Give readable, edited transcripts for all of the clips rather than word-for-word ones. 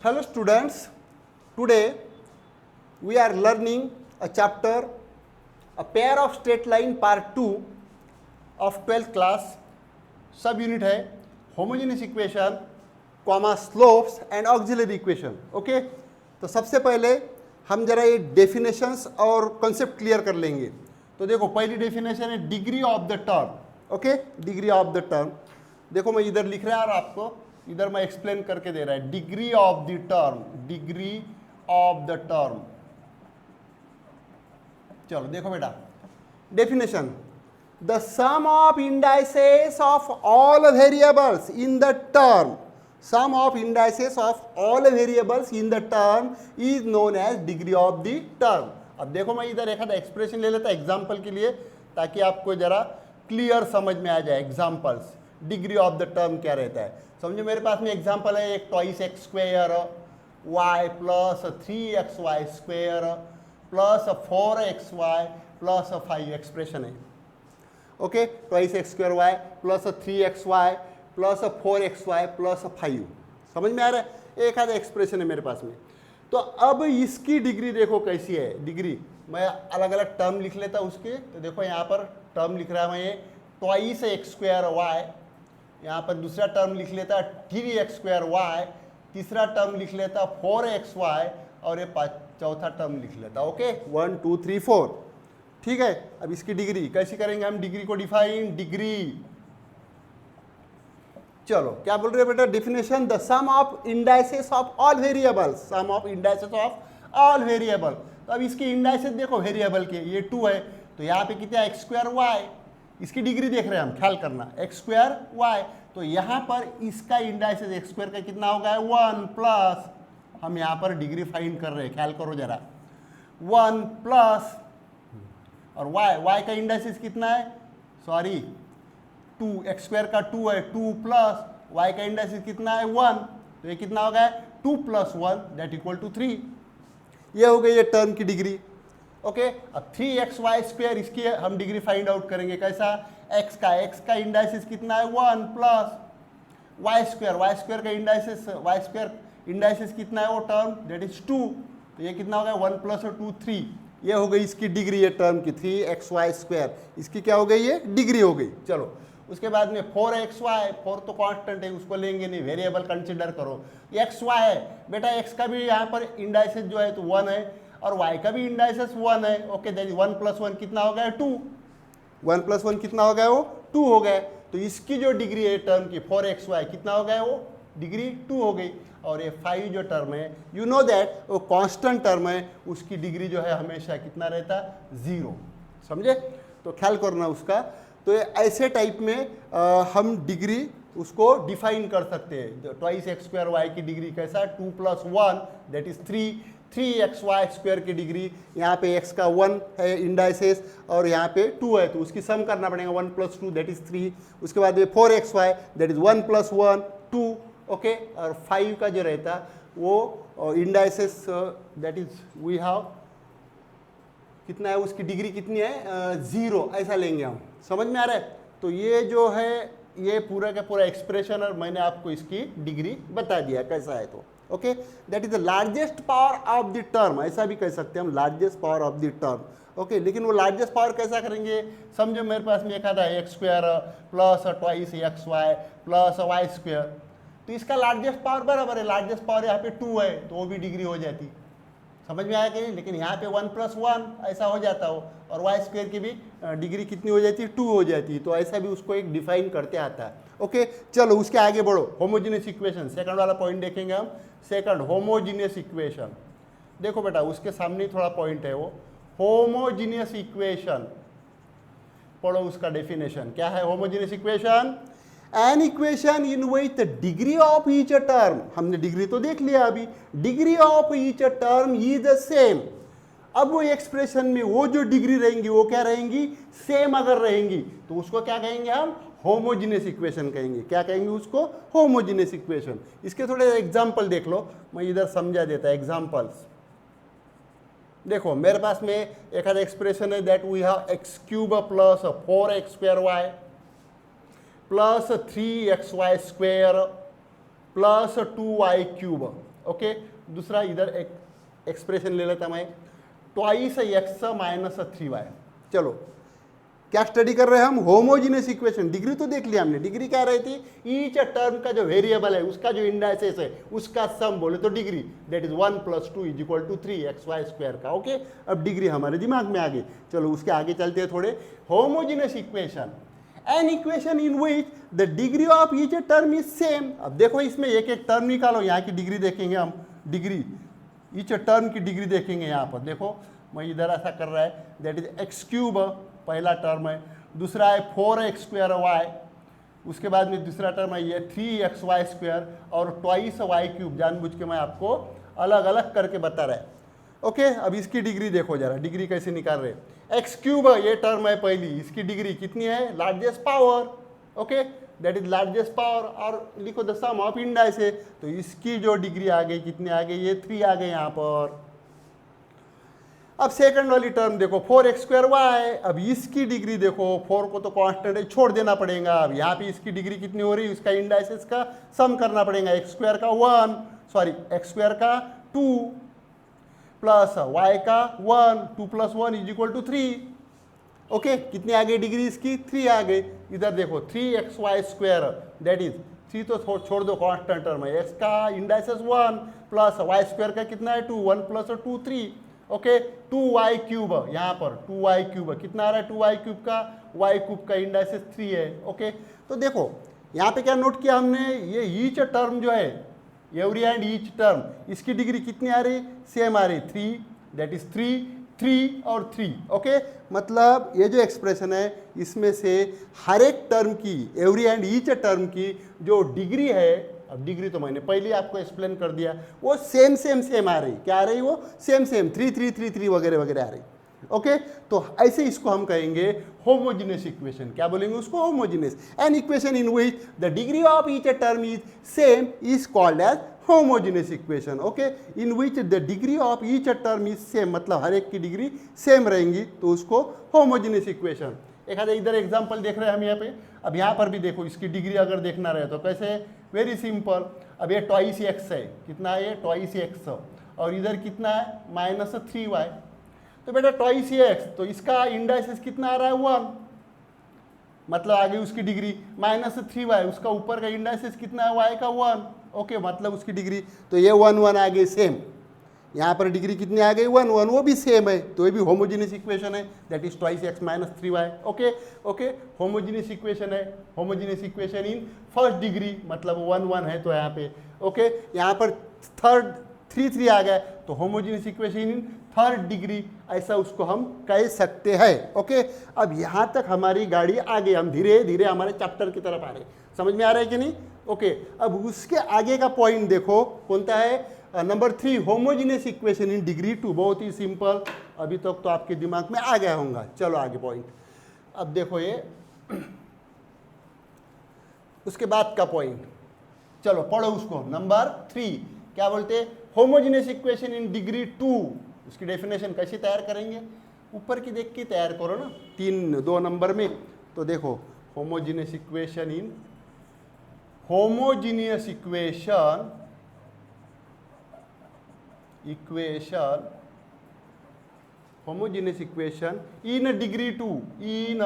Hello students, today we are learning a chapter, a pair of straight line part 2 of 12th class. Sub unit है homogeneous equation, comma slopes and auxiliary equation. Okay, तो सबसे पहले हम जरा ये definitions और concept clear कर लेंगे. तो देखो, पहली डेफिनेशन है degree of the term. Okay, degree of the term. देखो मैं इधर लिख रहा है और आपको इधर मैं एक्सप्लेन करके दे रहा है. Degree of the term, degree of the term. चलो देखो बेटा, definition: the sum of indices of all variables in the term, sum of indices of all variables in the term is known as degree of the term. अब देखो मैं इधर एक आधा expression ले लेता एग्जांपल के लिए, ताकि आपको जरा क्लियर समझ में आ जाए. Examples, degree of the term क्या रहता है. समझो मेरे पास में एग्जांपल है एक twice x square y plus 3xy square plus 4xy plus 5 expression है. Okay, twice x square y plus 3xy plus 4xy plus 5. समझ में आ रहा है. एक आधा एक्सप्रेशन है मेरे पास में. तो अब इसकी डिग्री देखो कैसी है. डिग्री मैं अलग अलग टर्म लिख लेता उसके. तो देखो यहाँ पर टर्म लिख रहा है मैं ट्वाइस एक्स स्क्वायर वाई, यहाँ पर दूसरा टर्म लिख लेता 3x स्क्वायर वाई, तीसरा टर्म लिख लेता 4xy और ये चौथा टर्म लिख लेता. ओके, 1 2 3 4. ठीक है. अब इसकी डिग्री कैसे करेंगे हम. डिग्री को डिफाइन, डिग्री, चलो क्या बोल रहे हैं बेटा. Definition: the sum of indices of all variables, sum of indices of all variable. तो अब इसकी इंडाइसेस देखो वेरिएबल के, ये 2 है, तो यहाँ पे कितना एक्स स्क्वायर वाई. इसकी डिग्री देख रहे हैं हम, ख्याल करना, एक्स स्क्वायर वाई. तो यहाँ पर इसका इंडाइसेस एक्स स्क्वायर का कितना होगा 1 प्लस, हम यहाँ पर डिग्री फाइंड कर रहे हैं, ख्याल करो जरा, 1 प्लस और y का इंडाइसिस कितना है, सॉरी 2, एक्स स्क्वायर का 2 है, 2 प्लस y का इंडाइसिस कितना है 1. तो ये कितना हो गया 2 प्लस 1 दैट इक्वल टू 3. ये हो गई ये टर्म की डिग्री. ओके, अब 3xy स्क्वायर, इसकी हम डिग्री फाइंड आउट करेंगे कैसा. x का इंडाइसिस कितना है 1 प्लस y स्क्वायर का इंडाइसिस, y स्क्वायर इंडाइसिस कितना है वो टर्म, दैट इज 2. तो ये कितना हो गया 1 प्लस और 2 3. ये हो गई इसकी डिग्री, ये टर्म की 3xy स्क्वायर. इसकी क्या हो गई, ये डिग्री हो गई. चलो उसके बाद में 4xy, 4 तो कांस्टेंट है, उसको लेंगे नहीं, वेरिएबल कंसीडर करो. xy है बेटा, x का भी यहाँ पर इंडाइसिस जो है तो 1 है और y का भी इंडाइसिस 1 है. ओके, दैट इज 1 प्लस 1 कितना हो गया 2. 1 प्लस 1 कितना हो गया वो 2 हो गया. तो इसकी जो डिग्री है टर्म की 4xy कितना हो गया वो डिग्री 2 हो गई. और ये 5 जो टर्म है, यू नो दैट वो कांस्टेंट टर्म है, उसकी डिग्री जो है हमेशा कितना रहता 0. समझे. तो ख्याल करना उसका. तो ये ऐसे टाइप में हम डिग्री उसको डिफाइन कर सकते हैं. ट्वाइस एक्स स्क्वायर वाई की डिग्री कैसा 2 plus 1 that is 3, 3xy square की डिग्री, यहाँ पे x का 1 है इंडाइसेस और यहाँ पे 2 है, तो उसकी सम करना पड़ेगा 1 प्लस 2 दैट इज 3. उसके बाद में 4xy that is 1 plus 1 2. Okay, और 5 का जो रहता वो indices that is we have कितना है, उसकी डिग्री कितनी है 0, ऐसा लेंगे हम. समझ में आ रहा है. तो ये जो है ये पूरा का पूरा एक्सप्रेशन और मैंने आपको इसकी डिग्री बता दिया कैसा है. तो okay, that is the largest power of the term, ऐसा भी कह सकते हैं हम, largest power of the term. Okay, लेकिन वो लार्जेस्ट पावर कैसा करेंगे. समझो मेरे पास में एक आता है x square plus twice x y plus y square, तो इसका लार्जेस्ट पावर बराबर है, लार्जेस्ट पावर यहाँ पे 2 है, तो वो भी डिग्री हो जाती. समझ में आया कि नहीं. लेकिन यहाँ पे 1 प्लस 1 ऐसा हो जाता हो, और वाई स्क्वायर की भी डिग्री कितनी हो जाती है 2 हो जाती है. तो ऐसा भी उसको एक डिफाइन करते आता है. ओके, चलो उसके आगे बढ़ो. होमोजीनियस इक्वेशन, सेकंड वाला पॉइंट देखेंगे हम. Second, homogeneous equation. देखो बेटा, उसके सामने थोड़ा पॉइंट है वो होमोजीनियस इक्वेशन. पढ़ो उसका डेफिनेशन क्या है. Homogeneous equation, N equation in which the degree of each term, हमने डिग्री तो देख लिया अभी, degree of each term is the same. अब वो एक्सप्रेशन में वो जो डिग्री रहेंगी वो क्या रहेंगी, सेम अगर रहेंगी, तो उसको क्या कहेंगे हम, होमोजीनियस इक्वेशन कहेंगे. क्या कहेंगे उसको, होमोजीनियस इक्वेशन. इसके थोड़े एग्जाम्पल देख लो, मैं इधर समझा देता एग्जाम्पल्स. देखो मेरे पास में एक आधा एक्सप्रेशन है that we have x cube plus 4x square y plus 3xy square plus 2y cube. Okay, दूसरा इधर एक एक्सप्रेशन ले लेता मैं, ट्वाइस एक्स माइनस 3y। चलो क्या स्टडी कर रहे हैं हम, होमोजीनियस इक्वेशन। डिग्री तो देख लिया हमने, डिग्री क्या रही थी, ईच टर्म का जो वेरिएबल है उसका जो इंडाइसेस है उसका सम बोले तो डिग्री, दैट इज 1 + 2 = 3xy² का। ओके, अब डिग्री हमारे दिमाग में आ गई। चलो उसके आगे चलते हैं थोड़े। Homogeneous equation, N equation in which the degree of each term is same. अब देखो इसमें एक एक टर्म निकालो, यहाँ की डिग्री देखेंगे हम, डिग्री ईच टर्म की डिग्री देखेंगे। यहाँ पर देखो मैं इधर ऐसा कर रहा है, दैट इज x³ पहला टर्म है, दूसरा है 4x²y, उसके बाद में दूसरा टर्म है ये 3xy² और ट्वाइस y³। जानबूझ के मैं आपको अलग अलग करके बता रहा है। ओके, अब इसकी डिग्री देखो जरा, डिग्री कैसे निकाल रहे हैं। x³ ये टर्म है पहली, इसकी डिग्री कितनी है, largest power. Okay, that is largest power, और लिखो द सम ऑफ इंडाइसेस, तो इसकी जो डिग्री आ गई कितनी आ गई, ये 3 आ गए यहाँ पर। अब सेकंड वाली टर्म देखो 4x²y, अब इसकी डिग्री देखो, 4 को तो कांस्टेंट है छोड़ देना पड़ेगा। अब यहाँ पे इसकी डिग्री कितनी हो रही है, इसका इंडाइसेस का सम करना पड़ेगा, x² का 1, सॉरी x² का 2 प्लस y का 1, 2 + 1 = 3। ओके, कितनी आ गई डिग्री इसकी, 3 आ गई। इधर देखो 3xy², दैट इज 3 तो छोड़ दो कांस्टेंट टर्म है, x का इंडाइसेस 1 प्लस y² का कितना है 2, 1 + 2 3। ओके, 2y³ यहाँ पर 2y³ कितना आ रहा है, 2y³ का, y³ का इंडाइसेस 3 है। ओके, तो देखो यहाँ पे क्या नोट किया हमने, ये ईच टर्म जो है, एवरी एंड ईच टर्म, इसकी डिग्री कितनी आ रही, सेम आ रही, 3, दैट इज 3, 3 और 3। ओके, मतलब ये जो एक्सप्रेशन है इसमें से हर एक टर्म की, एवरी एंड ईच टर्म की जो डिग्री है, अब डिग्री तो मैंने पहले ही आपको एक्सप्लेन कर दिया, वो सेम आ रही, क्या आ रही, वो सेम 3 3 3 3 वगैरह वगैरह आ रही। ओके, तो ऐसे इसको हम कहेंगे होमोजीनियस इक्वेशन। क्या बोलेंगे उसको, homogeneous. An equation in which the degree of each term is same is called as homogeneous equation. Okay, in which the degree of each term is same, मतलब हर एक की डिग्री सेम रहेंगी, तो उसको होमोजीनियस इक्वेशन। एक आधा इधर एग्जांपल देख रहे हैं हम यहाँ पे। अब यहाँ पर भी देखो इसकी डिग्री अगर देखना रहे तो कैसे, वेरी सिंपल। अब ये ट्वाइस x है, कितना है ये, ट्वाइस x, और इधर कितना है, -3y। तो बेटा ट्वाइस x, तो इसका इंडाइसेस कितना आ रहा है, 1, मतलब आ गई उसकी डिग्री, -3y, उसका ऊपर का इंडाइसेस कितना है, y का 1। ओके, मतलब उसकी डिग्री, तो ये 1 1 आ गई सेम। यहाँ पर डिग्री कितनी आ गई, 1 1, वो भी सेम है, तो ये भी होमोजीनियस इक्वेशन है, that is twice x - 3y। Okay okay, homogeneous equation है, homogeneous equation in first degree, मतलब 1 1 है तो यहाँ पे। ओके, यहाँ पर थर्ड 3 3 आ गया, तो homogeneous equation in third degree, ऐसा उसको हम कह सकते हैं। ओके, अब यहाँ तक हमारी गाड़ी आ गई, हम धीरे धीरे हमारे चैप्टर की तरफ आ रहे, समझ में आ रहा है कि नहीं। ओके, अब उसके आगे का पॉइंट देखो कौनता है, number 3, homogeneous equation in degree 2। बहुत ही सिंपल, अभी तक तो आपके दिमाग में आ गया होगा। चलो आगे पॉइंट, अब देखो ये उसके बाद का पॉइंट, चलो पढ़ो उसको। नंबर 3 क्या बोलते, होमोजीनियस इक्वेशन इन डिग्री 2। उसकी डेफिनेशन कैसे तैयार करेंगे, ऊपर की देख के तैयार करो ना, 2 नंबर में। तो देखो homogeneous equation in, homogeneous equation homogeneous equation in degree 2, in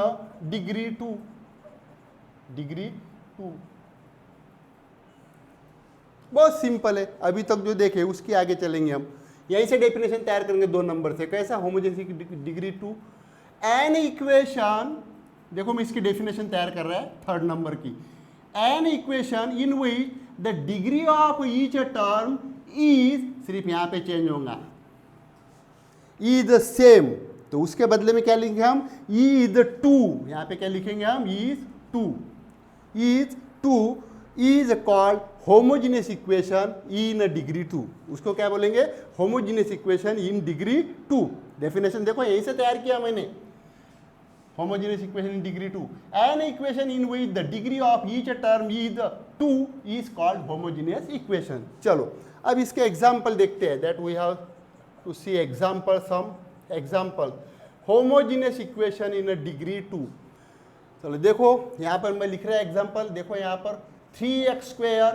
degree 2, degree 2। बहुत सिंपल है, अभी तक जो देखे उसके आगे चलेंगे हम। यहीं से डेफिनेशन तैयार करेंगे 2 नंबर से। कैसा, होमोजीनियस डिग्री 2, एन इक्वेशन, देखो मैं इसकी डेफिनेशन तैयार कर रहा है 3rd नंबर की। N equation in which the degree of each term is, सिर्फ यहां पे चेंज होगा, इज द सेम, तो उसके बदले में क्या लिखेंगे हम, इज 2। यहां पे क्या लिखेंगे हम, is 2, is 2 is called homogeneous equation in degree 2। उसको क्या बोलेंगे, homogeneous equation in degree 2। Definition देखो यहीं से तैयार किया मैंने, homogeneous equation in degree 2, an equation in which the degree of each term is 2 is called homogeneous equation. चलो अब इसके एग्जाम्पल देखते हैं, that we have to see example, some example homogeneous equation in degree 2। चलो देखो यहाँ पर मैं लिख रहा है एग्जाम्पल, देखो यहाँ पर 3x²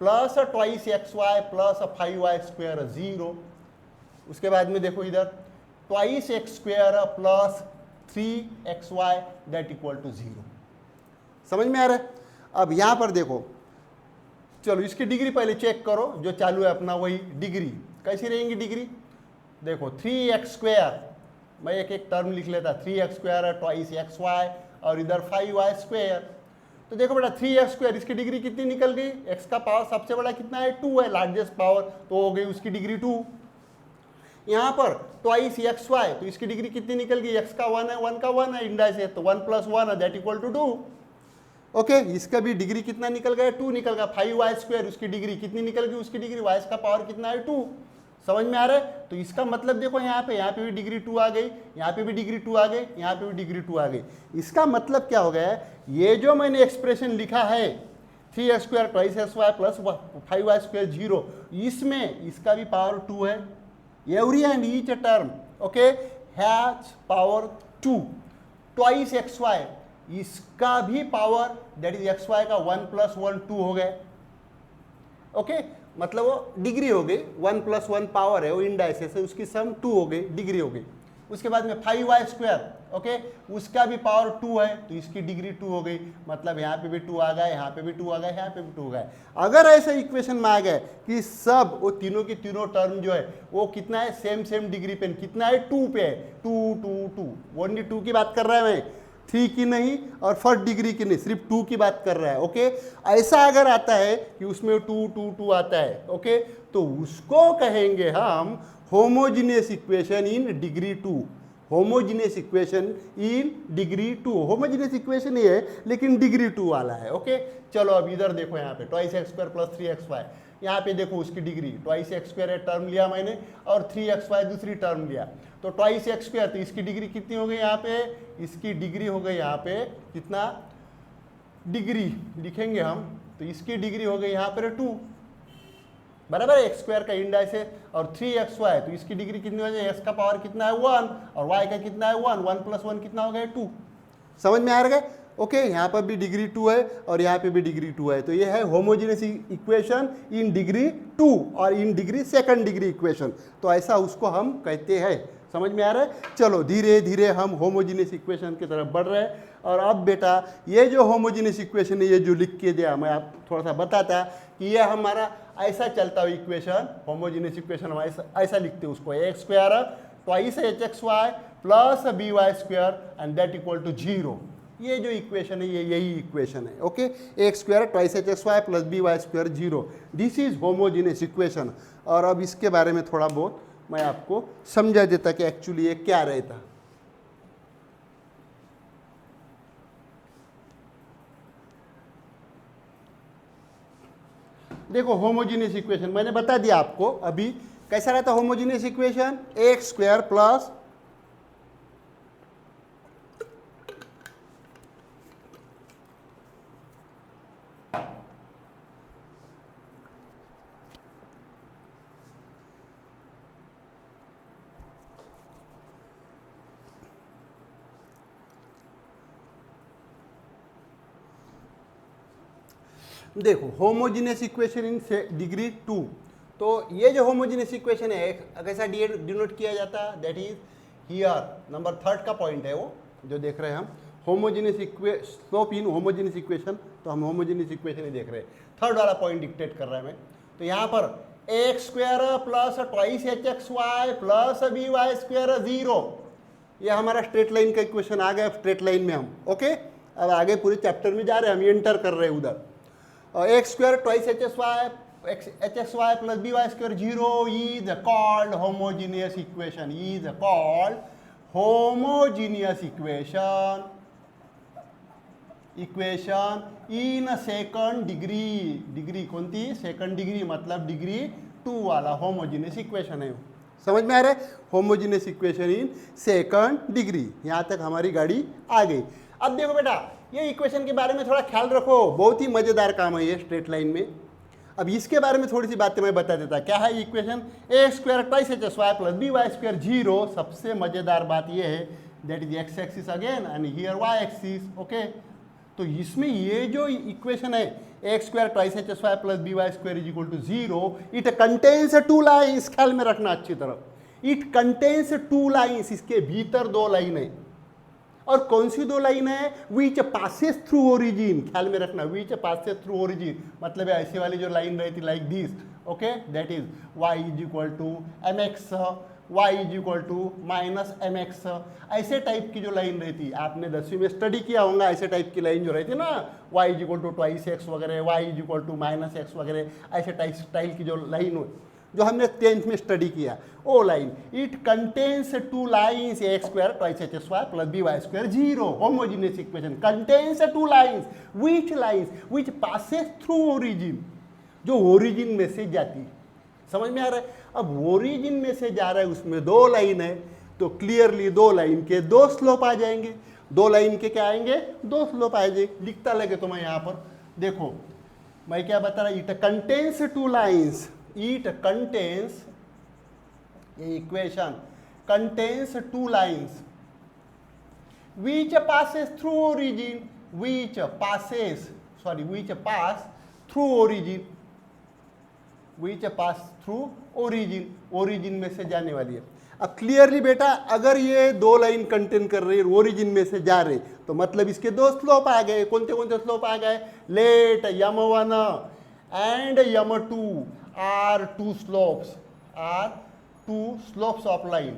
plus twice x y plus 5y square 0। उसके बाद में देखो इधर twice x square plus 3xy that equal to 0। समझ में आ रहा है? अब यहां पर देखो, चलो इसकी डिग्री पहले चेक करो, जो चालू है अपना वही डिग्री कैसी रहेंगी डिग्री। देखो 3x स्क्वायर, मैं एक एक टर्म लिख लेता, 3x square twice x Y और इधर 5y स्क्वायर। तो देखो बेटा 3x स्क्वायर, इसकी डिग्री कितनी निकल गई, x का पावर सबसे बड़ा कितना है 2 है, लार्जेस्ट पावर, तो हो गई उसकी डिग्री 2। यहाँ पर ट्वाइस एक्स वाई, तो इसकी डिग्री कितनी निकल गई, x का 1 है, 1 का 1 है इंडाइस है, तो 1 + 1 है दैट इक्वल टू 2। ओके, इसका भी डिग्री कितना निकल गया, 2 निकल गया। 5y स्क्वायर, उसकी डिग्री कितनी निकल गई, उसकी डिग्री y का पावर कितना है 2। समझ में आ रहा है? तो इसका मतलब देखो यहाँ पे भी डिग्री 2 आ गई, यहाँ पे भी डिग्री 2 आ गई, यहाँ पे भी डिग्री 2 आ गई। इसका मतलब क्या हो गया है, ये जो मैंने एक्सप्रेशन लिखा है 3x square twice x y plus 5y square 0, इसमें इसका भी पावर 2 है। Every and each term okay has power 2। Twice x y, इसका भी power that is x y का 1 + 1 2 हो गए। ओके, मतलब वो डिग्री हो गई, 1 + 1 पावर है वो इंडाइसेस है, उसकी सम 2 हो गई, डिग्री हो गई। उसके बाद में 5y स्क्वायर ओके, उसका भी पावर 2 है, तो इसकी डिग्री 2 हो गई। मतलब यहाँ पे भी 2 आ गया, यहाँ पे भी 2 आ गया, यहाँ पे भी 2 आ गया। अगर ऐसे इक्वेशन में आ गए कि सब वो तीनों की तीनों टर्म जो है वो कितना है, सेम डिग्री पे, कितना है 2 पे है, 2 2 2, ओनली 2 की बात कर रहा है मैं, 3 की नहीं और फर्स्ट डिग्री की नहीं, सिर्फ 2 की बात कर रहा है। ओके, ऐसा अगर आता है कि उसमें 2 2 2 आता है ओके, तो उसको कहेंगे हम homogeneous equation in degree 2। Homogeneous equation in degree 2, homogeneous equation ही है लेकिन डिग्री 2 वाला है। ओके, चलो अब इधर देखो, यहाँ पे twice x square plus 3xy, यहाँ पे देखो उसकी degree, twice x square term लिया मैंने और 3xy दूसरी टर्म लिया, तो ट्वाइस एक्स स्क्वायर, तो इसकी डिग्री कितनी हो गई, यहाँ पे इसकी डिग्री हो गई, यहाँ पे कितना डिग्री लिखेंगे हम, तो इसकी डिग्री हो गई यहाँ पर 2 बराबर है, एक्स स्क्वायर का इंडाइस है, और 3xy, तो इसकी डिग्री कितनी हो जाए, एक्स का पावर कितना है 1 और y का कितना है 1, 1 + 1 कितना हो गया 2। समझ में आ रहा है? ओके, यहाँ पर भी डिग्री 2 है और यहाँ पे भी डिग्री 2 है, तो ये है होमोजीनियस इक्वेशन इन डिग्री 2 और in degree second degree equation, तो ऐसा उसको हम कहते हैं। समझ में आ रहा है? चलो धीरे धीरे हम होमोजीनियस इक्वेशन की तरफ बढ़ रहे हैं। और अब बेटा ये जो होमोजीनियस इक्वेशन है, ये जो लिख के दिया, मैं आप थोड़ा सा बताता कि ये हमारा ऐसा चलता हुआ इक्वेशन, होमोजीनियस इक्वेशन ऐसा लिखते हैं उसको, x square twice hxy plus by square and that equal to 0। ये जो इक्वेशन है ये यही इक्वेशन है। Okay, x square twice hxy plus by square 0, this is homogeneous equation. और अब इसके बारे में थोड़ा बहुत मैं आपको समझा देता कि एक्चुअली ये क्या रहता। देखो होमोजीनियस इक्वेशन मैंने बता दिया आपको अभी, कैसा रहता homogeneous equation, x square plus देखो होमोजीनियस इक्वेशन इन डिग्री 2, तो ये जो होमोजीनियस इक्वेशन है कैसा डिनोट किया जाता है, दैट इज हियर नंबर 3 का पॉइंट है वो जो देख रहे हैं हम, होमोजीनियस स्लोप इन होमोजीनियस इक्वेशन, तो हम होमोजीनियस इक्वेशन ही देख रहे हैं। 3rd वाला पॉइंट डिक्टेट कर रहा है मैं, तो यहाँ पर x square plus twice hxy plus by square 0, ये हमारा स्ट्रेट लाइन का इक्वेशन आ गया स्ट्रेट लाइन में हम। ओके, अब आगे पूरे चैप्टर में जा रहे हैं, हम एंटर कर रहे हैं उधर। X square twice hxy plus by square 0 is called homogeneous equation, is called homogeneous equation in second degree. Degree कौन थी, सेकंड डिग्री, मतलब डिग्री 2 वाला होमोजीनियस इक्वेशन है। समझ में आ रहा है? Homogeneous equation in second degree. यहाँ तक हमारी गाड़ी आ गई। अब देखो बेटा, ये इक्वेशन के बारे में थोड़ा ख्याल रखो, बहुत ही मजेदार काम है ये स्ट्रेट लाइन में। अब इसके बारे में थोड़ी सी बातें मैं बता देता, क्या है equation, x square twice hxy plus by square 0। सबसे मजेदार बात ये है that is x axis again and here y axis. Okay, तो इसमें ये जो इक्वेशन है x square twice h s y plus b y square is equal to 0, it contains two lines, ख्याल में रखना अच्छी तरह, इट कंटेन्स टू लाइन्स, इसके भीतर दो लाइन है। और कौन सी दो लाइन है? विच पासेस थ्रू ओरिजिन, ख्याल में रखना, विच पासेस थ्रू ओरिजिन मतलब ऐसी वाली जो लाइन रहती like this, okay, that is y is equal to m x, y is equal to minus m x, ऐसे टाइप की जो लाइन रहती, आपने 10वीं में स्टडी किया होगा, ऐसे टाइप की लाइन जो रहती ना, y is equal to twice x वगैरह, y is equal to minus x वगैरह, ऐसे टाइप स्टाइल की जो लाइन हो, जो हमने 10th में स्टडी किया, वो line, it contains two lines x square twice h s y plus b y square 0, homogeneous equation, contains two lines, which passes through origin, जो ओरिजिन में से जाती, समझ में आ रहा है? अब ओरिजिन में से जा रहा है, उसमें दो लाइन है, तो क्लियरली दो लाइन के दो स्लोप आ जाएंगे, दो लाइन के क्या आएंगे? दो स्लोप आ जाएंगे। लिखता लगे तो मैं यहाँ पर देखो, मैं क्या बता रहा, it contains two lines, it contains, ये equation contains two lines which passes through origin, which pass through origin, origin में से जाने वाली है। अब क्लियरली बेटा, अगर ये दो लाइन कंटेन कर रही है, ओरिजिन में से जा रहे, तो मतलब इसके दो स्लोप आ गए। कौन से स्लोप आ गए? Let m1 and m2 are two slopes of line,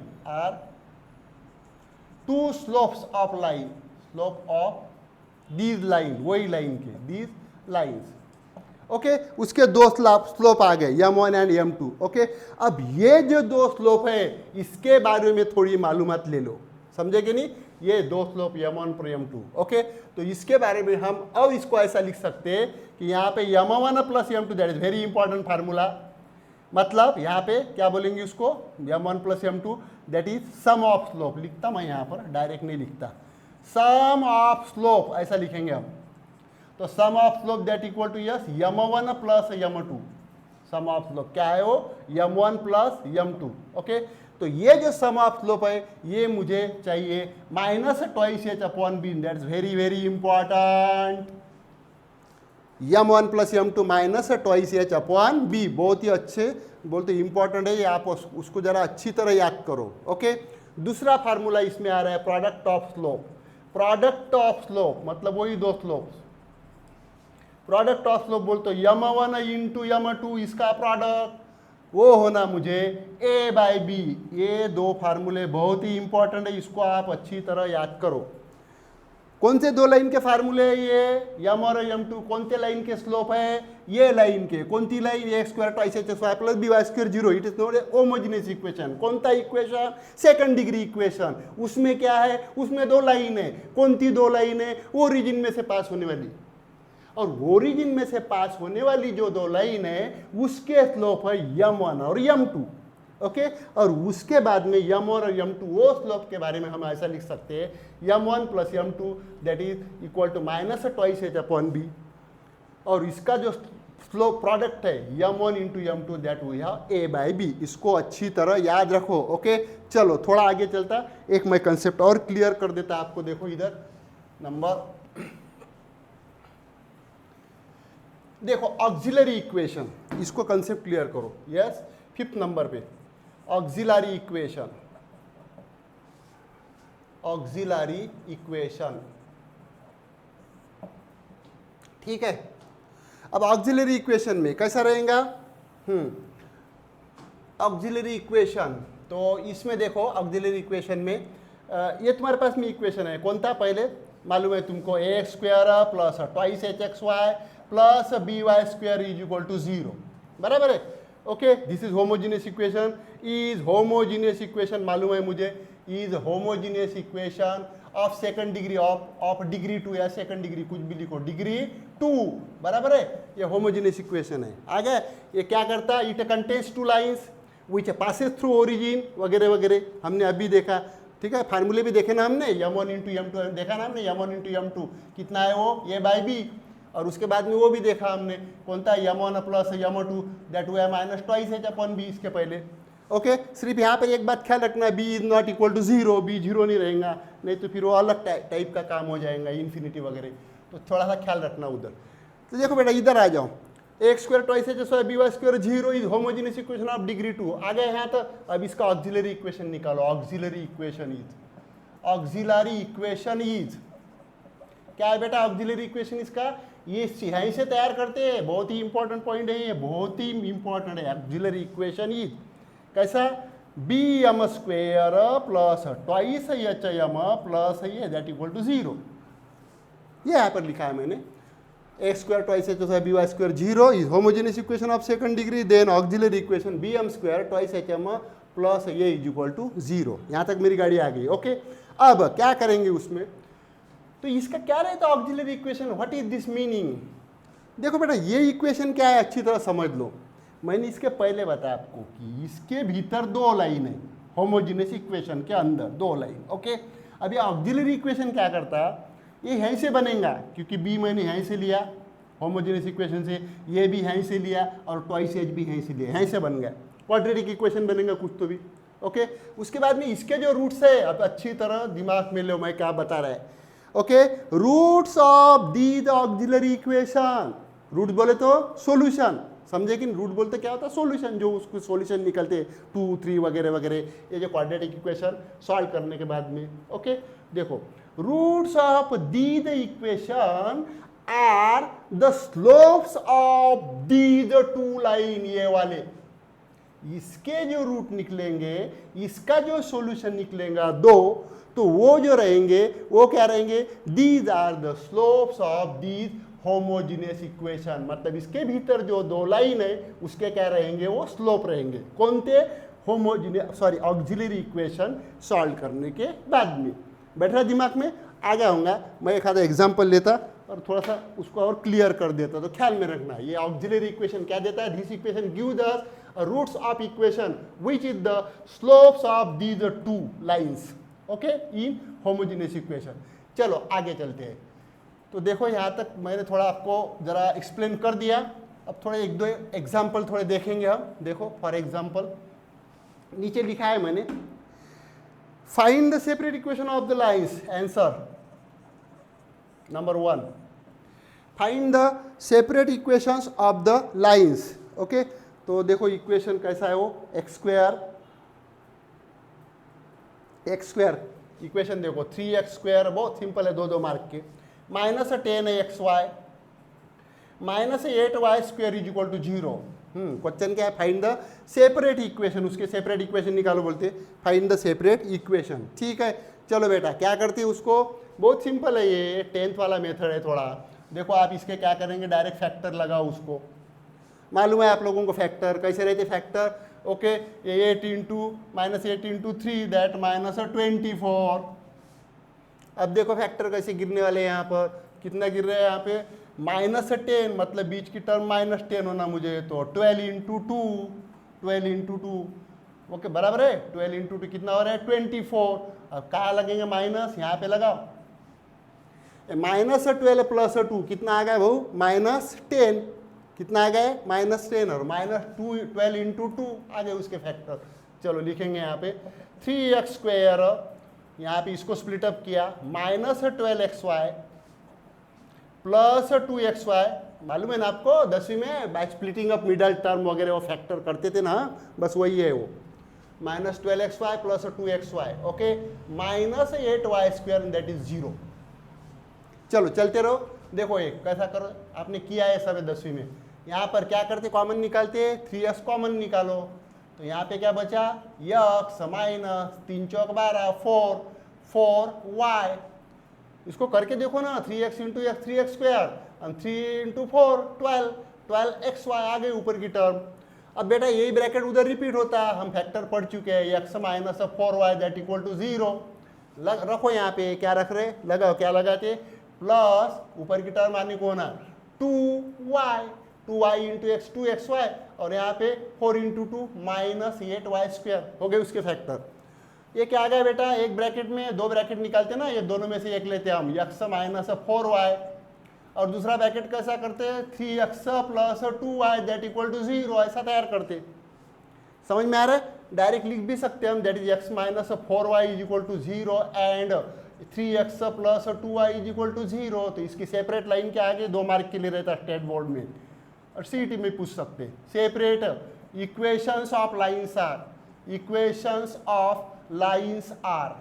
slope of these line, वही लाइन के, these lines, ओके, उसके दो स्लोप आ गए, m1 एंड m2, ओके। अब ये जो दो स्लोप है, इसके बारे में थोड़ी मालूमात ले लो, समझे कि नहीं? ये दो स्लोप m1 पर m2, ओके, तो इसके बारे में हम अब इसको ऐसा लिख सकते हैं कि यहाँ पे m1 plus m2, that is very important formula, मतलब यहाँ पे क्या बोलेंगे उसको, m1 plus m2 that is sum of slope, लिखता मैं यहाँ पर, डायरेक्ट नहीं लिखता, सम ऑफ स्लोप ऐसा लिखेंगे हम। तो sum of slope that equal to yes m1 plus m2, sum of slope क्या है वो? m1 plus m2, okay. तो ये जो सम ऑफ स्लोप है, ये मुझे चाहिए minus twice h upon b, that is very very important, m1 plus m2 minus twice h upon b, बहुत ही अच्छे बोलते इंपॉर्टेंट है ये, आप उसको जरा अच्छी तरह याद करो, ओके। दूसरा फार्मूला इसमें आ रहा है product of slope, product of slope मतलब वही दो स्लोप, प्रोडक्ट ऑफ स्लोप बोलते m1 इंटू m2, इसका प्रोडक्ट वो होना मुझे a बाई बी। ये दो फार्मूले बहुत ही इंपॉर्टेंट है, इसको आप अच्छी तरह याद करो। कौन से दो लाइन के फार्मूले है ये? m और m2 कौन से लाइन के स्लोप है? ये लाइन के। कौन सी line? X square twice h y plus b y square 0, it is not a homogeneous equation. कौन सा इक्वेशन? Second degree equation. उसमें क्या है? उसमें दो लाइन है। कौन सी दो लाइन है? ओरिजिन में से पास होने वाली, और ओरिजिन में से पास होने वाली जो दो लाइन है उसके स्लोप है m1 और m2, ओके। और उसके बाद में m1 और m2 वो स्लोप के बारे में हम ऐसा लिख सकते हैं m1 plus m2 that is equal to minus twice h upon b, और इसका जो स्लोप प्रोडक्ट है m1 into m2 that we have a by b. इसको अच्छी तरह याद रखो, ओके। चलो थोड़ा आगे चलता, एक मैं कंसेप्ट और क्लियर कर देता आपको। देखो इधर नंबर, देखो ऑक्सिलरी इक्वेशन, इसको कंसेप्ट क्लियर करो। यस, 5th नंबर पे ऑक्सिलरी इक्वेशन, ऑक्सिलरी इक्वेशन, ठीक है। अब ऑक्सिलरी इक्वेशन में कैसा रहेगा? ऑक्सिलरी इक्वेशन, तो इसमें देखो ऑक्सिलरी इक्वेशन में ये तुम्हारे पास में इक्वेशन है, कौन था? पहले मालूम है तुमको, x square plus twice h x y plus b y square is equal to 0, बराबर है, okay. This is homogeneous equation, is homogeneous equation मालूम है मुझे, is homogeneous equation of second degree, of degree 2 या सेकंड डिग्री, कुछ भी लिखो, degree 2, बराबर है। ये होमोजीनियस इक्वेशन है। आगे ये क्या करता है? It contains two lines which passes through origin वगैरह वगैरह, हमने अभी देखा, ठीक है। फार्मूले भी देखे ना हमने, m1 इंटू m2 देखा ना हमने, m1 इंटू m2 कितना है वो? a by b. और उसके बाद में वो भी देखा हमने, कौन था? m1 प्लस m2 दैट हुआ minus twice h upon b इसके पहले, ओके। सिर्फ यहाँ पे एक बात ख्याल रखना, b is not equal to 0, b 0 नहीं रहेगा, नहीं तो फिर वो अलग टाइप का काम हो जाएगा, इन्फिनिटी वगैरह। तो थोड़ा सा ख्याल रखना उधर। तो देखो बेटा इधर आ जाओ, x square twice h square b y square 0 is homogeneous equation of degree 2। आ गए यहाँ तक। अब इसका ऑक्सिलरी इक्वेशन निकालो। ऑक्सिलरी इक्वेशन इज क्या है बेटा? ऑक्सिलरी इक्वेशन इसका ये यहीं से तैयार करते हैं। बहुत ही इंपॉर्टेंट पॉइंट है ये, बहुत ही इंपॉर्टेंट है। ऑक्सिलरी इक्वेशन इज कैसा? B m square plus twice h m plus ये दैट इक्वल टू 0। ये यहाँ पर लिखा है मैंने, x square twice h square b y square 0 is homogeneous equation of second degree, then auxiliary equation b m square twice h m plus ये is equal to 0। यहाँ तक मेरी गाड़ी आ गई। ओके, अब क्या करेंगे उसमें? तो इसका क्या रहता है auxiliary equation? What is this meaning? देखो बेटा ये इक्वेशन क्या है अच्छी तरह समझ लो। मैंने इसके पहले बताया आपको कि इसके भीतर दो लाइन है, होमोजेनियस इक्वेशन के अंदर दो लाइन। ओके, अब ये ऑक्सिलरी इक्वेशन क्या करता है? ये यहीं से बनेगा, क्योंकि बी मैंने यहीं से लिया होमोजेनियस इक्वेशन से, ये भी यहीं से लिया और ट्वाइस एच भी यहीं से लिया, यहीं से बन गया। क्वाड्रेटिक इक्वेशन बनेगा कुछ तो भी। ओके, उसके बाद में इसके जो रूट्स है, अब अच्छी तरह दिमाग में लो मैं क्या बता रहा है। Okay, roots of the auxiliary equation, root बोले तो सॉल्यूशन, समझे कि रूट बोलते क्या होता है? सॉल्यूशन, जो उसको सॉल्यूशन निकलते 2, 3 वगैरह वगैरह, ये जो क्वाड्रेटिक इक्वेशन सॉल्व करने के बाद में। ओके, देखो roots of the the equation are the slopes of these two line, ये वाले इसके जो रूट निकलेंगे, इसका जो सॉल्यूशन निकलेगा दो, तो वो जो रहेंगे वो क्या रहेंगे? These are the slopes of these homogeneous equation. मतलब इसके भीतर जो दो लाइन है उसके क्या रहेंगे? वो स्लोप रहेंगे। कौन थे? होमोजेनियस ऑक्सिलरी इक्वेशन सॉल्व करने के बाद में। बैठ रहा दिमाग में? आ जाऊंगा मैं एक आधा एग्जाम्पल लेता और थोड़ा सा उसको और क्लियर कर देता, तो ख्याल में रखना ये ऑक्सिलरी इक्वेशन क्या देता है? This equation gives us roots of equation which is the slopes of these two lines, okay, in homogeneous equation. चलो आगे चलते हैं। तो देखो यहाँ तक मैंने थोड़ा आपको जरा एक्सप्लेन कर दिया। अब थोड़े एक दो एग्जाम्पल थोड़े देखेंगे हम। देखो फॉर एग्जाम्पल नीचे लिखा है मैंने, find the separate equation of the lines. Answer number 1, find the separate equations of the lines. Okay, तो देखो इक्वेशन कैसा है वो, एक्स स्क्वायर इक्वेशन देखो 3x², बहुत सिंपल है, दो मार्क के, -10xy -8y² is equal to 0। Question क्या है? फाइंड द सेपरेट इक्वेशन, उसके सेपरेट इक्वेशन निकालो बोलते, फाइंड द सेपरेट इक्वेशन। ठीक है, चलो बेटा क्या करते हैं उसको? बहुत सिंपल है, ये 10th वाला मेथड है थोड़ा। देखो आप इसके क्या करेंगे? डायरेक्ट फैक्टर लगाओ उसको। मालूम है आप लोगों को फैक्टर कैसे रहते? Factor okay, 8 into -8 into 3 that -24। अब देखो फैक्टर कैसे गिरने वाले हैं यहाँ पर, कितना गिर रहा है यहाँ पे? -10, मतलब बीच की टर्म -10 होना मुझे, तो 12 इंटू 2 ओके बराबर है। 12 इंटू 2 कितना हो रहा है? 24। अब कहाँ लगेंगे माइनस? यहाँ पे लगाओ। -12 प्लस 2 कितना आ गया भाऊ? -10। कितना आ गया? -10 और -12 इंटू 2 आ गए उसके फैक्टर। चलो लिखेंगे यहाँ पे 3x², यहाँ पे इसको स्प्लिट अप किया, -12xy प्लस 2xy। मालूम है ना आपको 10वीं में by splitting up middle term वगैरह वो फैक्टर करते थे ना, बस वही है वो। -12xy plus 2xy okay, -8y² that is 0। चलो चलते रहो। देखो एक कैसा करो, आपने किया है सब 10वीं में। यहाँ पर क्या करते? कॉमन निकालते, 3x कॉमन निकालो, तो यहाँ पे क्या बचा? x -3 चौक 12 4y। इसको करके देखो ना, 3x इंटू x 3x² और 3 इंटू 4 12xy आ गए ऊपर की टर्म। अब बेटा यही ब्रैकेट उधर रिपीट होता है, हम फैक्टर पढ़ चुके हैं, x -4y that equal to 0। रखो यहाँ पे, क्या रख रहे? लगाओ, क्या लगाते? प्लस ऊपर की टर्म आने को ना 2y इंटू x 2xy और यहाँ पे 4 इंटू 2 -8y² हो गए उसके फैक्टर। ये क्या आ गया बेटा? एक ब्रैकेट में दो ब्रैकेट निकालते ना, ये दोनों में से एक लेते हैं हम, x -4y, और दूसरा ब्रैकेट कैसा करते हैं? 3x plus 2y that equal to 0, ऐसा तैयार करते। समझ में आ रहा है? डायरेक्ट लिख भी सकते हैं हम, that is x -4y is equal to 0 and 3x plus 2y is equal to 0, तो इसकी सेपरेट लाइन के आगे 2 मार्क के लिए रहता है स्टेट बोर्ड में, और सीईटी में पूछ सकते हैं। Separate equations of lines are, equations of lines are,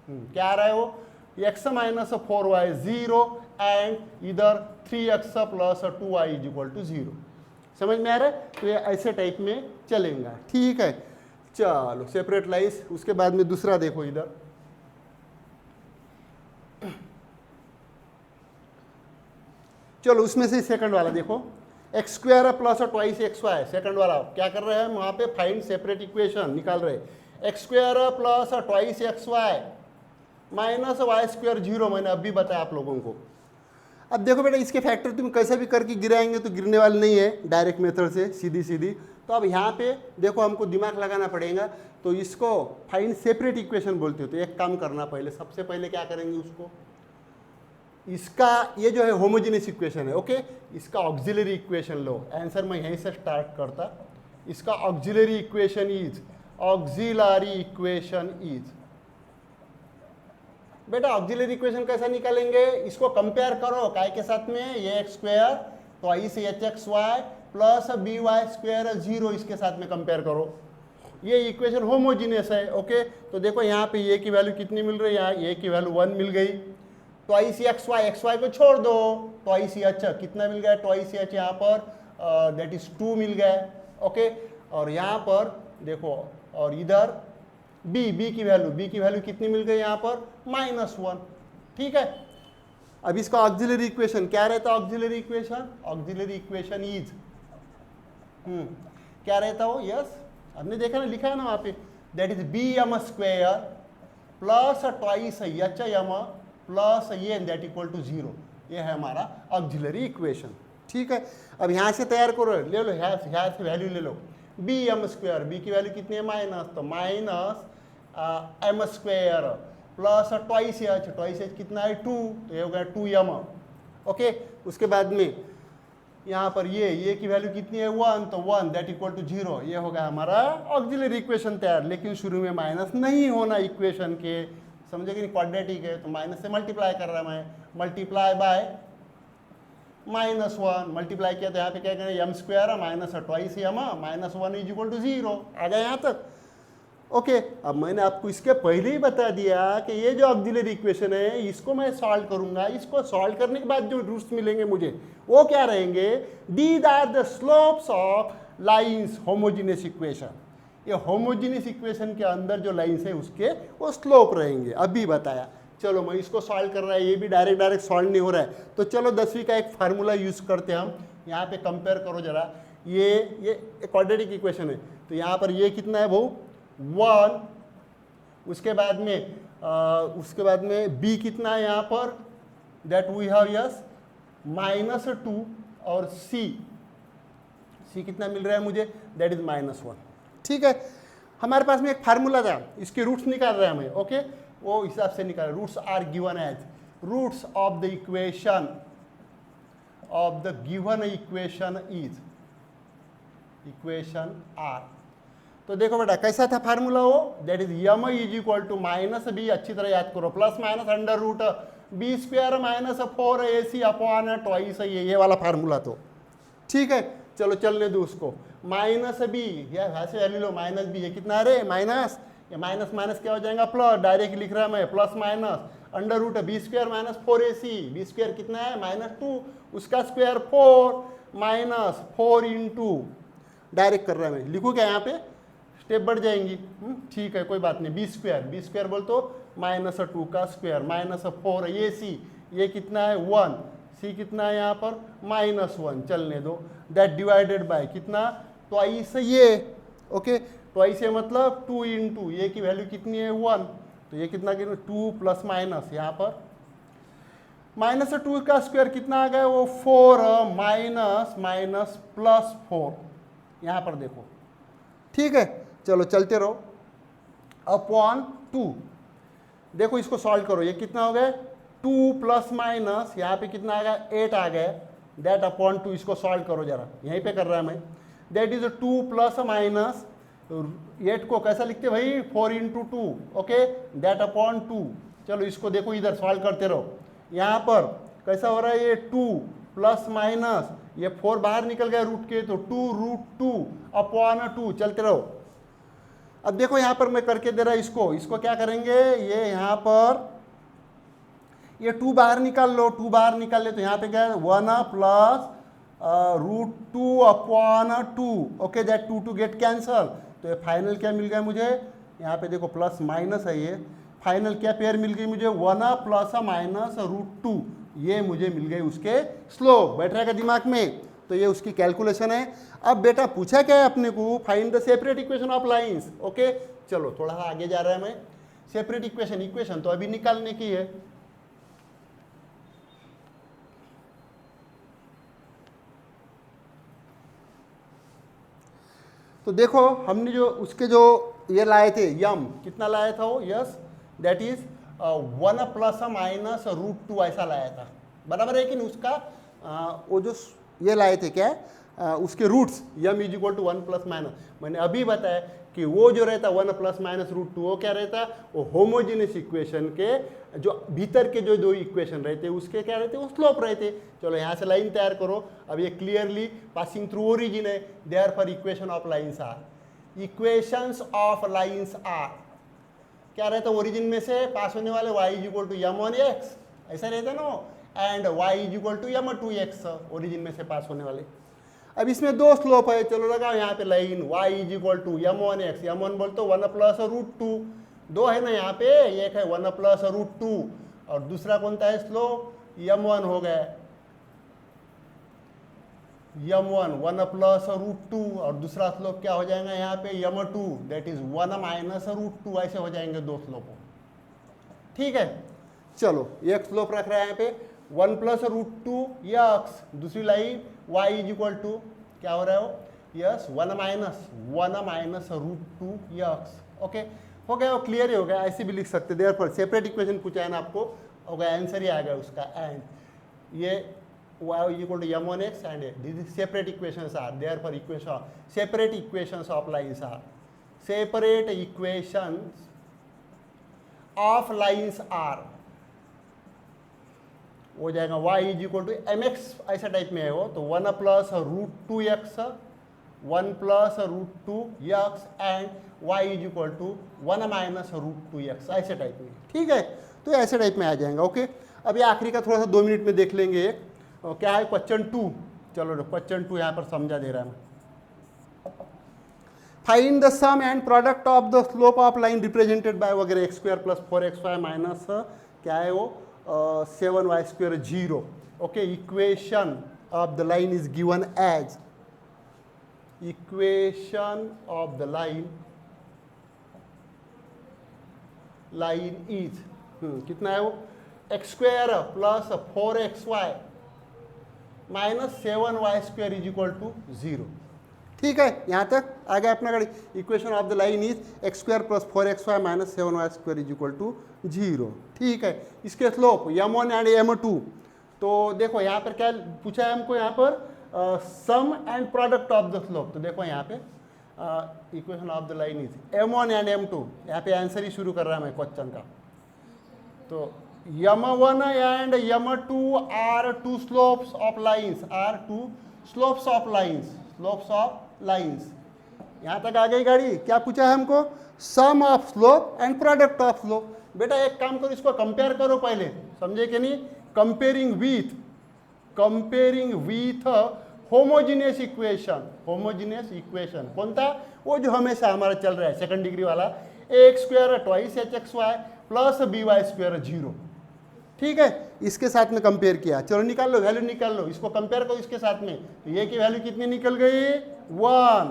क्या आ रहा है वो, x माइनस 4y 0 एंड इधर 3x plus 2y is equal to 0। समझ में आ रहा है? तो ये ऐसे टाइप में चलेगा, ठीक है। चलो सेपरेट लाइंस, उसके बाद में दूसरा देखो इधर, चलो उसमें से सेकंड वाला देखो, x square plus twice x y, second वाला क्या कर रहे हैं हम वहाँ पे, फाइंड सेपरेट इक्वेशन निकाल रहे हैं। X square plus twice x y minus y square 0, मैंने अभी बताया आप लोगों को। अब देखो बेटा इसके फैक्टर तुम कैसे भी करके गिराएंगे तो गिरने वाले नहीं है डायरेक्ट मेथड से, सीधी सीधी। तो अब यहाँ पे देखो हमको दिमाग लगाना पड़ेगा, तो इसको फाइंड सेपरेट इक्वेशन बोलते हो। तो एक काम करना, पहले सबसे पहले क्या करेंगे, उसको इसका ये जो है होमोजेनियस इक्वेशन है, ओके, इसका ऑक्सिलरी इक्वेशन लो। आंसर मैं यहीं से स्टार्ट करता, इसका auxiliary equation is, auxiliary equation is, बेटा ऑक्सिलरी इक्वेशन कैसे निकालेंगे, इसको कंपेयर करो काय के साथ में, ये x square twice h x y plus b y square 0, इसके साथ में कंपेयर करो। ये इक्वेशन होमोजीनियस है, ओके। तो देखो यहाँ पे ये की वैल्यू कितनी मिल रही है, यहाँ ये की वैल्यू 1 मिल गई, ट्वाइस एक्स वाई को छोड़ दो, ट्वाइस एच कितना मिल गया, ट्वाइस एच यहाँ पर दैट इज 2 मिल गया, ओके। और यहाँ पर देखो, और इधर बी की वैल्यू कितनी मिल गई यहाँ पर, -1, ठीक है। अब इसका ऑक्सिलरी इक्वेशन क्या रहता है, ऑक्सिलरी इक्वेशन इज, क्या रहता हो, यस हमने देखा ना, लिखा है ना वहाँ पे, that is b m square plus twice h m plus ये दैट इक्वल टू 0, ये है हमारा ऑक्सिलरी इक्वेशन, ठीक है। अब यहाँ से तैयार करो, ले लो यहाँ से वैल्यू ले लो, बी एम स्क्वायर, बी की वैल्यू कितनी है माइनस, तो minus m square plus twice h कितना है 2, तो ये हो गया 2m, ओके। उसके बाद में यहाँ पर ये की वैल्यू कितनी है 1, तो 1 दैट इक्वल टू 0, ये हो गया हमारा ऑक्सिलरी इक्वेशन तैयार। लेकिन शुरू में माइनस नहीं होना इक्वेशन के, समझे कि नहीं, क्वाड्रेटिक है तो माइनस से मल्टीप्लाई कर रहा है मैं, मल्टीप्लाई बाय -1, मल्टीप्लाई किया तो यहाँ पे क्या करें, m square minus twice m -1 is equal to 0, आ गया यहाँ तक, ओके। अब मैंने आपको इसके पहले ही बता दिया कि ये जो ऑक्सिलरी इक्वेशन है इसको मैं सॉल्व करूंगा, इसको सॉल्व करने के बाद जो रूट्स मिलेंगे मुझे वो क्या रहेंगे, these are the slopes of lines homogeneous equation. ये होमोजेनियस इक्वेशन के अंदर जो लाइंस है उसके वो स्लोप रहेंगे, अभी बताया। चलो मैं इसको सॉल्व कर रहा है, ये भी डायरेक्ट सॉल्व नहीं हो रहा है, तो चलो 10वीं का एक फार्मूला यूज करते हैं हम। यहाँ पे कंपेयर करो जरा, ये क्वाड्रेटिक इक्वेशन है, तो यहाँ पर ये कितना है वो 1, उसके बाद में b कितना है यहाँ पर, दैट वी हैव यस -2, और c कितना मिल रहा है मुझे, दैट इज -1, ठीक है। हमारे पास में एक फार्मूला था, इसके रूट्स निकाल रहे हैं हमें, ओके, वो हिसाब से निकाल, roots are given as roots of the equation of the given equation is equation are. तो देखो बेटा कैसा था फार्मूला वो, that is m is equal to -b, अच्छी तरह याद करो, plus minus under root b square -4ac upon twice, ये वाला फार्मूला, तो ठीक है। चलो चलने दो उसको, -b, यहाँ से वैल्यू लो, -b, ये कितना है रे माइनस, ये माइनस क्या हो जाएगा प्लस, डायरेक्ट लिख रहा है मैं, plus minus under root b square -4ac, b square कितना है -2, उसका स्क्वायर 4 -4 इंटू, डायरेक्ट कर रहा है मैं, लिखूँ क्या यहाँ पे, स्टेप बढ़ जाएंगी, ठीक है कोई बात नहीं, बी स्क्वायर बोल तो -2 का स्क्वायर -4 ac, ये कितना है 1, c कितना है यहाँ पर -1, चलने दो, दैट डिवाइडेड बाय कितना, ट्वाइस ये, ओके, ट्वाइस ये मतलब 2 इंटू ये की वैल्यू कितनी है 1, तो ये कितना 2 प्लस माइनस यहाँ पर -2 का स्क्वायर कितना आ गया वो 4 माइनस प्लस 4, यहाँ पर देखो, ठीक है। चलो चलते रहो, अपॉन 2, देखो इसको सॉल्व करो, ये कितना हो गया 2 प्लस माइनस यहाँ पे कितना आ गया 8 आ गया, दैट अपॉन 2, इसको सॉल्व करो जरा, यहीं पे कर रहा है मैं, दैट इज 2 प्लस माइनस 8 को कैसा लिखते भाई 4 इंटू 2, ओके, दैट अपॉन 2, चलो इसको देखो, इधर सॉल्व करते रहो। यहाँ पर कैसा हो रहा है, ये 2 प्लस माइनस ये 4 बाहर निकल गया रूट के, तो 2√2/2 चलते रहो। अब देखो यहाँ पर मैं करके दे रहा इसको क्या करेंगे, ये यहाँ पर ये 2 बाहर निकाल लो, 2 बाहर निकाल ले तो यहाँ पे क्या है 1 plus √2/2। Okay, that 2 get cancel. तो ये फाइनल क्या मिल गया मुझे, यहाँ पे देखो प्लस माइनस है, ये फाइनल क्या पेयर मिल गई मुझे 1 प्लस माइनस √2, ये मुझे मिल गई उसके स्लोप। बैठ रहेगा दिमाग में, तो ये उसकी कैलकुलेशन है। अब बेटा पूछा क्या है अपने को, find the separate equation of lines. Okay, चलो थोड़ा सा आगे जा रहा है मैं। सेपरेट इक्वेशन तो अभी निकालने की है। तो देखो हमने जो उसके जो ये लाए थे यम, कितना लाया था वो, yes that is 1 plus minus √2 ऐसा लाया था, बराबर है कि नहीं। उसका वो जो ये लाए थे क्या उसके roots m is equal to 1 plus minus, मैंने अभी बताया कि वो जो रहता 1 प्लस माइनस √2 वो क्या रहता, वो होमोजेनियस इक्वेशन के जो भीतर के जो दो इक्वेशन रहते उसके क्या रहते, वो स्लोप रहते। चलो यहाँ से लाइन तैयार करो। अब ये क्लियरली पासिंग थ्रू ओरिजिन है, therefore equation of lines are, equations of lines are क्या रहता, ओरिजिन में से पास होने वाले y is equal to m1x ऐसा रहता ना, and y is equal to m2x origin में से पास होने वाले। अब इसमें दो स्लोप है, चलो लगाओ यहाँ पे line y is equal to m1x, m1 बोल तो 1 प्लस √2, दो है ना यहाँ पे, एक है 1 प्लस √2 और दूसरा कौन सा है स्लोप m1 हो गया, m1 1 प्लस √2 और दूसरा स्लोप क्या हो जाएगा यहाँ पे m2 दैट इज 1 माइनस √2, ऐसे हो जाएंगे दो स्लोप। ठीक है, चलो एक स्लोप रख रहा है यहाँ पे 1 प्लस √2 यक्स, दूसरी line y is equal to क्या हो रहा है वो, यस 1 माइनस √2 यक्स। ओके, हो गया, वो क्लियर ही हो गया, ऐसे भी लिख सकते। देयरफॉर सेपरेट इक्वेशन पूछा है ना आपको, हो गया, आंसर ही आ गया उसका। एंड ये y equal to m1x and this is separate equations are therefore separate equations of lines are separate equations of lines are हो जाएगा y is equal to mx ऐसा टाइप में है वो, तो 1 plus √2x 1 plus √2x and y is equal to 1 minus √2x ऐसे type में। ठीक है, तो ऐसे टाइप में आ जाएगा। ओके, अब ये आखिरी का थोड़ा सा 2 मिनट में देख लेंगे एक, क्या है क्वेश्चन 2। चलो क्वेश्चन 2 यहाँ पर समझा दे रहा है मैं। Find the sum and product of the slope of line represented by वगैरह x² प्लस 4xy माइनस क्या है वो 7y² 0। Okay, equation of the line is given as, equation of the line is कितना है वो x² plus 4xy minus 7y² is equal to 0। ठीक है, यहाँ तक आ गया अपना गाड़ी। Equation of the line is x² plus 4xy minus 7y² is equal to 0। ठीक है, इसके स्लोप m1 एंड m2, तो देखो यहाँ पर क्या पूछा है हमको, यहाँ पर sum and product of the slope. तो देखो यहाँ पे equation of the line is m1 and m2, यहाँ पे आंसर ही शुरू कर रहा है मैं क्वेश्चन का। तो m1 and m2 are two slopes of lines, यहाँ तक आ गई गाड़ी। क्या पूछा है हमको, sum of slope and product of slope. बेटा एक काम करो, इसको कंपेयर करो पहले, समझे कि नहीं, कंपेयरिंग विथ होमोजीनियस इक्वेशन कौन था, वो जो हमेशा हमारा चल रहा है सेकंड डिग्री वाला, ax² twice hxy plus by² 0। ठीक है, इसके साथ में कंपेयर किया। चलो निकाल लो, वैल्यू निकाल लो, इसको कंपेयर करो इसके साथ में, तो ये की वैल्यू कितनी निकल गई 1,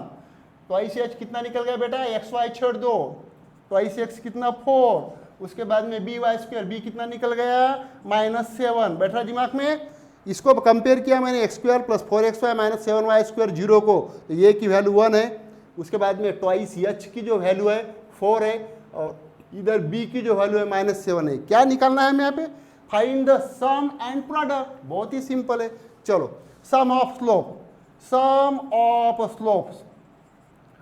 ट्वाइस h कितना निकल गया बेटा, xy छोड़ दो, ट्वाइस x कितना 4, उसके बाद में by² b कितना निकल गया -7। बैठ रहा दिमाग में, इसको कंपेयर किया मैंने x² plus 4xy minus 7y² 0 को, तो ये की वैल्यू 1 है। उसके बाद में ट्वाइस h की जो वैल्यू है 4 है, और इधर b की जो वैल्यू है -7 है। क्या निकालना है हमें यहाँ पे, find the sum and product, बहुत ही सिंपल है। चलो सम ऑफ स्लोप्स।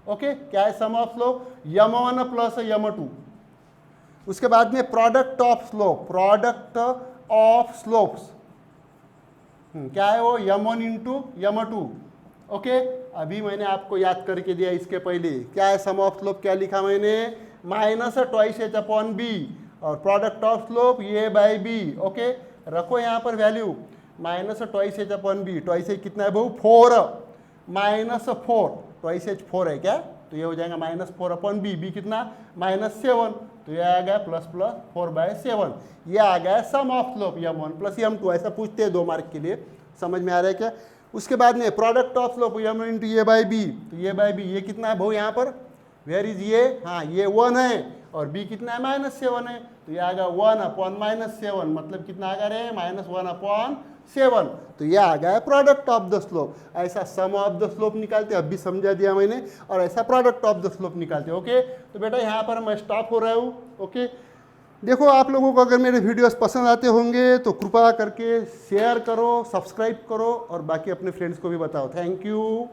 ओके, क्या है सम of slope, m1 plus m2, उसके बाद में product of slope, product of slopes क्या है वो, m1 इंटू m2। ओके, अभी मैंने आपको याद करके दिया इसके पहले, क्या है सम ऑफ स्लोप, क्या लिखा मैंने, minus twice h upon b, और product of slope a by b. Okay, रखो यहाँ पर value minus twice h upon b, twice h कितना है भाऊ 4, माइनस 4, ट्वाइस एच 4 है क्या, तो ये हो जाएगा माइनस 4 अपॉन बी, बी कितना -7, तो ये आ गया प्लस 4/7, ये आ गया सम of slope m1 plus m2। ऐसा पूछते हैं 2 मार्क के लिए, समझ में आ रहा है क्या। उसके बाद में product of slope m1 into a by b, तो ये बाई बी ये कितना है भाऊ यहाँ पर, वेयर इज ये, हाँ ये 1 है, और b कितना है -7 है, तो ये आ गया 1 अपॉन -7, मतलब कितना आ गया रे -1/7, तो ये आ गया प्रोडक्ट ऑफ द स्लोप। ऐसा सम ऑफ द स्लोप निकालते, अभी समझा दिया मैंने, और ऐसा प्रोडक्ट ऑफ द स्लोप निकालते। ओके, तो बेटा यहाँ पर मैं स्टॉप हो रहा हूँ। ओके, देखो आप लोगों को अगर मेरे वीडियोस पसंद आते होंगे तो कृपया करके शेयर करो, सब्सक्राइब करो, और बाकी अपने फ्रेंड्स को भी बताओ। Thank you.